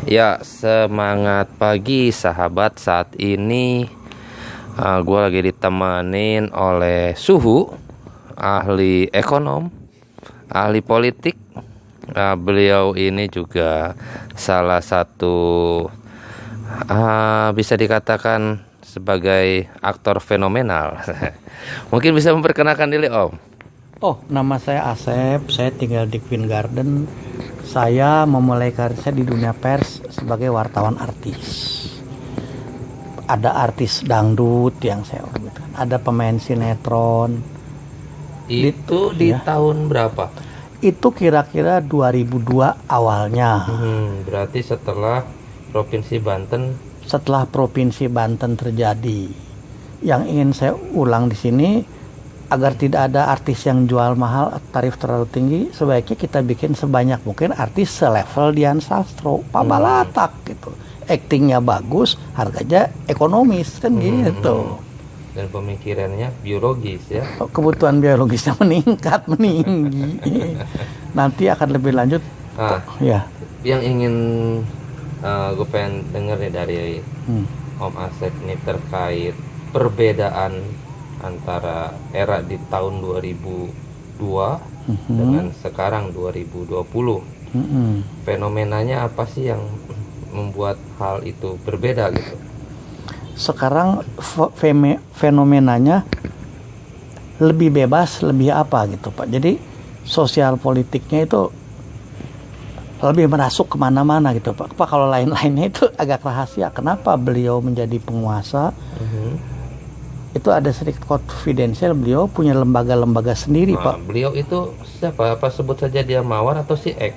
Ya, semangat pagi sahabat. Saat ini gue lagi ditemenin oleh Suhu, ahli ekonom, ahli politik. Beliau ini juga salah satu bisa dikatakan sebagai aktor fenomenal. Mungkin bisa memperkenalkan diri, Om. Oh, nama saya Asep, saya tinggal di Queen Garden. Saya memulai karir saya di dunia pers sebagai wartawan artis. Ada artis dangdut yang saya hormati, ada pemain sinetron. Itu di tahun berapa? Itu kira-kira 2002 awalnya. Berarti setelah Provinsi Banten. Setelah Provinsi Banten terjadi. Yang ingin saya ulang di sini, agar tidak ada artis yang jual mahal, tarif terlalu tinggi, sebaiknya kita bikin sebanyak mungkin artis selevel Dian Sastro, Pak Balatak gitu. Aktingnya bagus, harganya ekonomis kan gitu. Dan pemikirannya biologis ya. Kebutuhan biologisnya meningkat, meninggi. Nanti akan lebih lanjut. Ya. Yang ingin gue pengen denger nih dari Om Asep ini terkait perbedaan antara era di tahun 2002 dengan sekarang 2020. Fenomenanya apa sih yang membuat hal itu berbeda gitu? Sekarang fenomenanya lebih bebas, lebih apa gitu Pak. Jadi sosial politiknya itu lebih merasuk kemana-mana gitu Pak. Kalau lain-lainnya itu agak rahasia. Kenapa beliau menjadi penguasa? Itu ada sedikit confidential. Beliau punya lembaga-lembaga sendiri Pak. Beliau itu siapa? Apa sebut saja dia Mawar atau si X?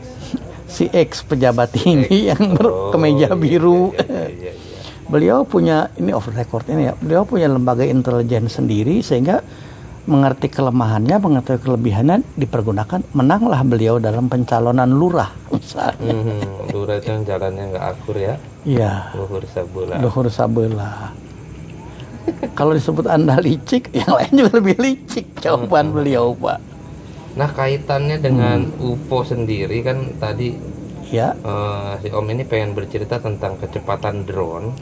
Si X pejabat tinggi yang berkemeja biru. Iya. Beliau punya, ini off record ini ya, beliau punya lembaga intelijen sendiri sehingga mengerti kelemahannya, mengerti kelebihannya, dipergunakan. Menanglah beliau dalam pencalonan lurah misalnya. Lurah itu yang jalannya nggak akur ya? Iya. Luhur sabelah. Kalau disebut Anda licik, yang lain juga lebih licik jawaban beliau Pak. Nah kaitannya dengan UFO sendiri kan tadi ya. Si Om ini pengen bercerita tentang kecepatan drone.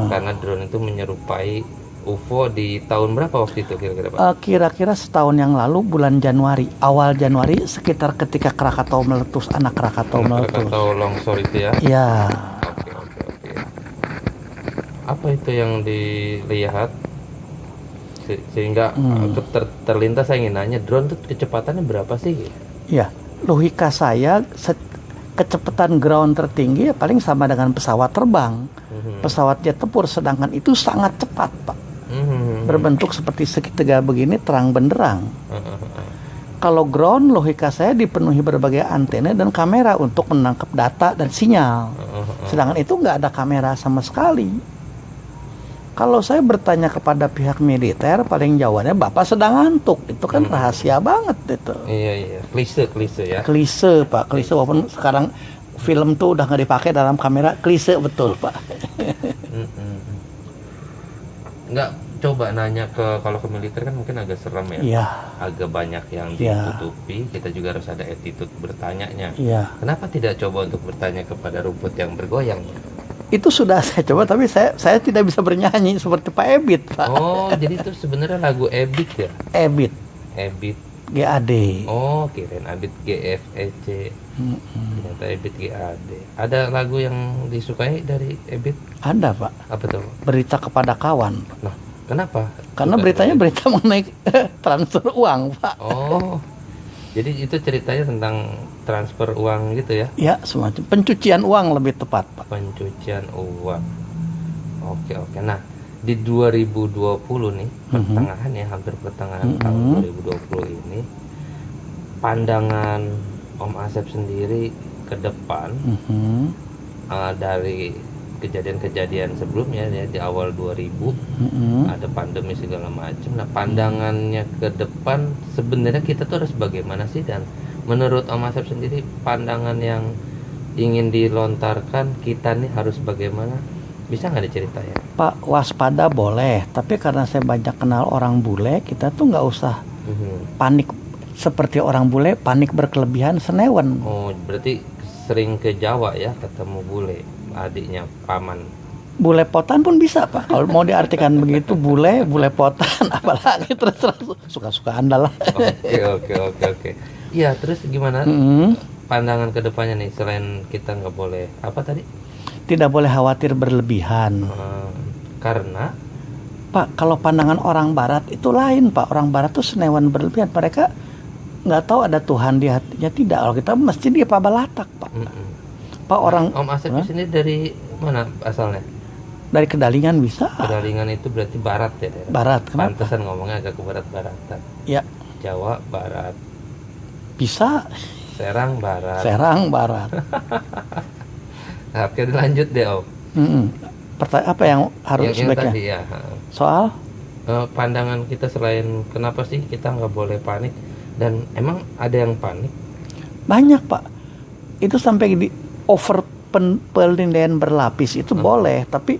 Karena drone itu menyerupai UFO di tahun berapa waktu itu kira-kira Pak? Kira-kira setahun yang lalu bulan Januari, awal Januari, sekitar ketika Krakatau meletus, anak Krakatau meletus. Krakatau longsor itu ya? Iya. Oke. Apa itu yang dilihat sehingga terlintas, saya ingin nanya, drone itu kecepatannya berapa sih? Iya, logika saya kecepatan ground tertinggi ya paling sama dengan pesawat terbang. Pesawat jet tempur, sedangkan itu sangat cepat Pak. Berbentuk seperti segitiga begini, terang benderang. Kalau ground, logika saya dipenuhi berbagai antena dan kamera untuk menangkap data dan sinyal. Sedangkan itu nggak ada kamera sama sekali. Kalau saya bertanya kepada pihak militer, paling jawabannya Bapak sedang ngantuk. Itu kan rahasia banget itu. Iya. Klise ya. Klise Pak, klise walaupun sekarang film tuh udah nggak dipakai dalam kamera, klise betul Pak. Nggak coba nanya kalau ke militer kan mungkin agak serem ya. Iya. Agak banyak yang ditutupi. Kita juga harus ada attitude bertanyanya. Iya. Kenapa tidak coba untuk bertanya kepada rumput yang bergoyang? Itu sudah saya coba, tapi saya tidak bisa bernyanyi seperti Pak Ebit Pak. Oh, jadi itu sebenarnya lagu Ebit ya? Ebit GAD. Oh, kirain Ebit GFEC. Ternyata Ebit GAD. Ada lagu yang disukai dari Ebit? Ada Pak. Apa tuh? Berita kepada kawan. Nah, kenapa? Karena beritanya berita mengenai transfer uang Pak. Oh, jadi itu ceritanya tentang transfer uang gitu ya? Ya, semacam pencucian uang lebih tepat Pak. Pencucian uang. Oke. Nah, di 2020 nih, pertengahan ya, hampir pertengahan tahun 2020 ini, pandangan Om Asep sendiri ke depan dari kejadian-kejadian sebelumnya ya, di awal 2000 ada pandemi segala macam. Nah, pandangannya ke depan sebenarnya kita tuh harus bagaimana sih, dan menurut Om Asep sendiri pandangan yang ingin dilontarkan kita nih harus bagaimana? Bisa nggak diceritain? Pak, waspada boleh, tapi karena saya banyak kenal orang bule, kita tuh nggak usah panik seperti orang bule, panik berkelebihan senewen. Oh, berarti sering ke Jawa ya, ketemu bule, adiknya paman. Bule potan pun bisa Pak. Kalau mau diartikan begitu, bule potan, apalagi terus suka-suka Anda lah. Oke. Iya, terus gimana pandangan ke depannya nih, selain kita nggak boleh apa tadi? Tidak boleh khawatir berlebihan. Karena Pak, kalau pandangan orang Barat itu lain Pak. Orang Barat tuh senewan berlebihan. Mereka nggak tahu ada Tuhan di hatinya. Tidak. Kalau kita mesti dia Pak Balatak Pak. Pak orang. Om Asep di sini dari mana asalnya? Dari Kedalingan bisa. Kedalingan itu berarti barat ya? Barat. Kenapa? Pantesan ngomongnya agak ke barat-baratan. Ya. Jawa barat. Bisa. Serang barat. Nah, oke, lanjut deh Om. Pertanyaan apa yang harus sebaiknya? Tadi ya. Soal? Pandangan kita selain kenapa sih kita nggak boleh panik, dan emang ada yang panik? Banyak Pak. Itu sampai di penilaian berlapis itu boleh, tapi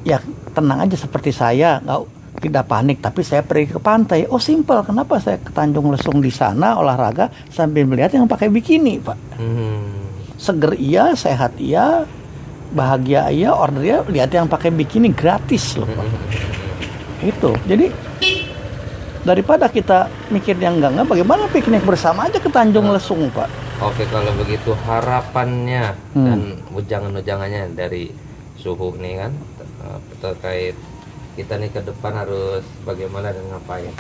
ya tenang aja seperti saya, tidak panik, tapi saya pergi ke pantai. Oh simpel, kenapa saya ke Tanjung Lesung di sana olahraga sambil melihat yang pakai bikini Pak? Seger iya, sehat iya, bahagia iya, order iya, lihat yang pakai bikini gratis loh Pak. Itu, jadi daripada kita mikir yang enggak, bagaimana piknik bersama aja ke Tanjung Lesung Pak. Oke, kalau begitu harapannya dan ujangan-ujangannya dari Suhu nih kan, terkait kita nih ke depan harus bagaimana dan ngapain?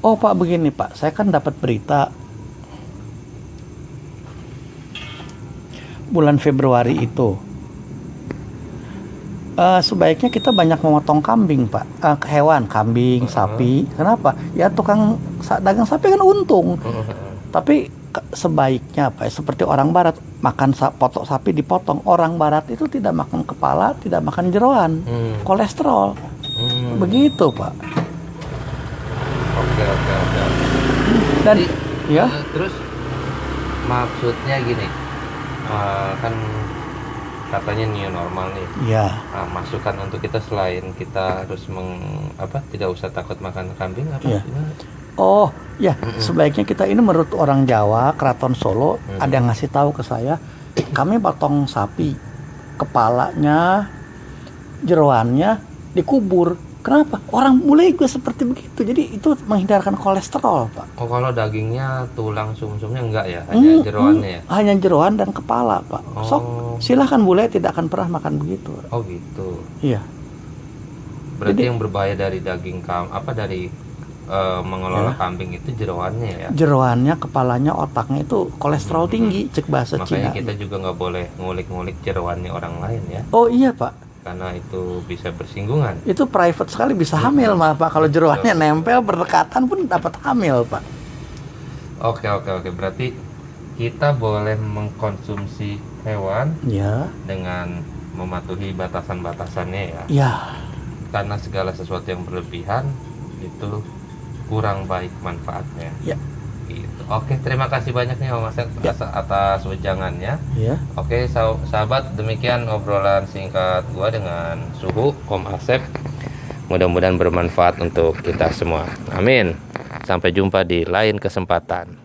Oh Pak, begini Pak, saya kan dapat berita bulan Februari itu sebaiknya kita banyak memotong kambing Pak, hewan, kambing, sapi. Kenapa? Ya tukang dagang sapi kan untung. Tapi sebaiknya Pak, seperti orang Barat makan potok sapi dipotong. Orang Barat itu tidak makan kepala, tidak makan jeroan, kolesterol. Begitu Pak. Oke. Dan ya. Terus maksudnya gini, kan katanya new normal nih. Ya. Masukan untuk kita selain kita harus tidak usah takut makan kambing apa? Ya. Oh ya, sebaiknya kita ini menurut orang Jawa, Keraton Solo ada yang ngasih tahu ke saya, kami potong sapi, kepalanya, jeroannya dikubur. Kenapa? Orang mulai juga seperti begitu. Jadi itu menghindarkan kolesterol Pak. Oh, kalau dagingnya, tulang sumsumnya enggak ya? Hanya jeroannya ya? Hanya jeroan dan kepala Pak. Sok silahkan bule tidak akan pernah makan begitu. Oh gitu. Iya. Berarti jadi, yang berbahaya dari daging mengelola kambing itu jeroannya ya? Jeroannya, kepalanya, otaknya itu kolesterol tinggi, cek bahasa Cina. Makanya kita juga nggak boleh ngulik-ngulik jeroannya orang lain ya? Oh iya Pak. Karena itu bisa bersinggungan. Itu private sekali, bisa hamil malah Pak. Kalau jeroannya nempel berdekatan pun dapat hamil Pak. Oke. Berarti kita boleh mengkonsumsi hewan dengan mematuhi batasan-batasannya ya? Iya. Karena segala sesuatu yang berlebihan itu kurang baik manfaatnya. Ya. Gitu. Oke, terima kasih banyak nih Om Asep atas ujangannya. Ya. Oke, sahabat, demikian obrolan singkat gua dengan Suhu Om Asep. Mudah-mudahan bermanfaat untuk kita semua. Amin. Sampai jumpa di lain kesempatan.